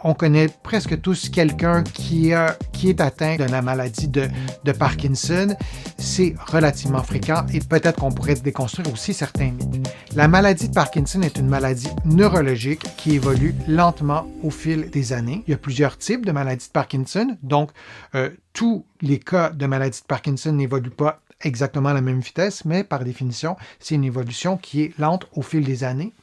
On connaît presque tous quelqu'un qui est atteint de la maladie de Parkinson. C'est relativement fréquent et peut-être qu'on pourrait déconstruire aussi certains mythes. La maladie de Parkinson est une maladie neurologique qui évolue lentement au fil des années. Il y a plusieurs types de maladies de Parkinson, donc tous les cas de maladie de Parkinson n'évoluent pas exactement à la même vitesse, mais par définition, c'est une évolution qui est lente au fil des années.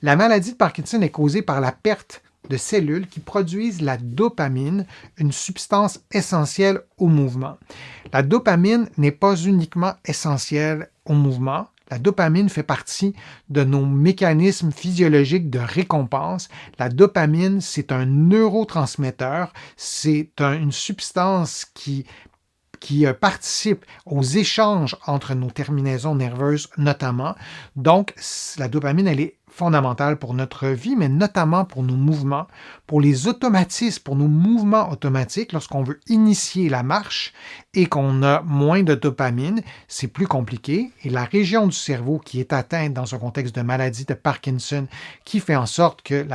La maladie de Parkinson est causée par la perte de cellules qui produisent la dopamine, une substance essentielle au mouvement. La dopamine n'est pas uniquement essentielle au mouvement. La dopamine fait partie de nos mécanismes physiologiques de récompense. La dopamine, c'est un neurotransmetteur, c'est une substance qui participe aux échanges entre nos terminaisons nerveuses notamment. Donc, la dopamine, elle est fondamentale pour notre vie, mais notamment pour nos mouvements, pour les automatismes, pour nos mouvements automatiques. Lorsqu'on veut initier la marche et qu'on a moins de dopamine, c'est plus compliqué. Et la région du cerveau qui est atteinte dans un contexte de maladie de Parkinson, qui fait en sorte que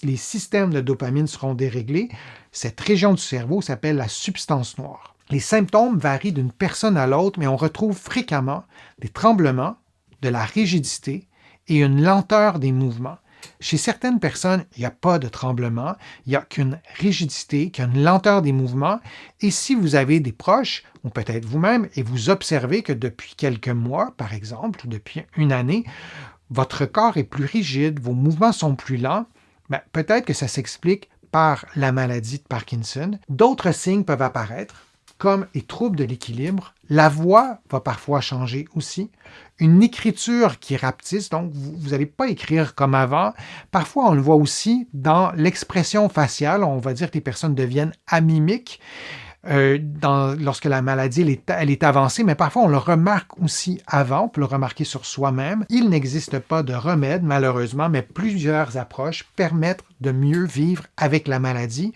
les systèmes de dopamine seront déréglés, cette région du cerveau s'appelle la substance noire. Les symptômes varient d'une personne à l'autre, mais on retrouve fréquemment des tremblements, de la rigidité et une lenteur des mouvements. Chez certaines personnes, il n'y a pas de tremblement, il n'y a qu'une rigidité, qu'une lenteur des mouvements. Et si vous avez des proches, ou peut-être vous-même, et vous observez que depuis quelques mois, par exemple, ou depuis une année, votre corps est plus rigide, vos mouvements sont plus lents, peut-être que ça s'explique par la maladie de Parkinson. D'autres signes peuvent apparaître, comme les troubles de l'équilibre. La voix va parfois changer aussi. Une écriture qui rapetisse, donc vous n'allez pas écrire comme avant. Parfois, on le voit aussi dans l'expression faciale. On va dire que les personnes deviennent amimiques lorsque la maladie elle est avancée, mais parfois on le remarque aussi avant, on peut le remarquer sur soi-même. Il n'existe pas de remède, malheureusement, mais plusieurs approches permettent de mieux vivre avec la maladie.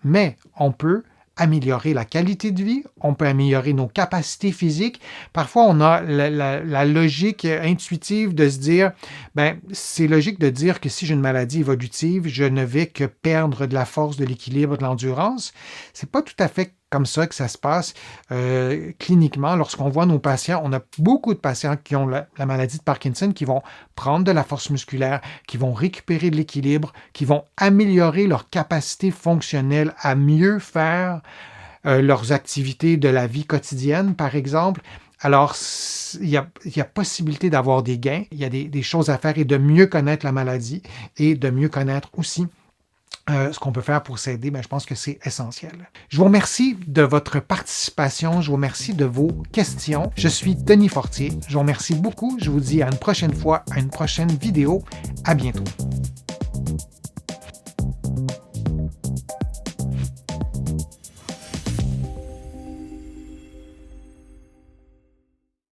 Mais on peut améliorer la qualité de vie, on peut améliorer nos capacités physiques. Parfois, on a la logique intuitive de se dire, c'est logique de dire que si j'ai une maladie évolutive, je ne vais que perdre de la force, de l'équilibre, de l'endurance. C'est pas tout à fait comme ça que ça se passe cliniquement. Lorsqu'on voit nos patients, on a beaucoup de patients qui ont la maladie de Parkinson qui vont prendre de la force musculaire, qui vont récupérer de l'équilibre, qui vont améliorer leur capacité fonctionnelle à mieux faire leurs activités de la vie quotidienne, par exemple. Alors, il y a possibilité d'avoir des gains, il y a des choses à faire et de mieux connaître la maladie et de mieux connaître aussi ce qu'on peut faire pour s'aider, je pense que c'est essentiel. Je vous remercie de votre participation, je vous remercie de vos questions. Je suis Denis Fortier, je vous remercie beaucoup, je vous dis à une prochaine fois, à une prochaine vidéo. À bientôt.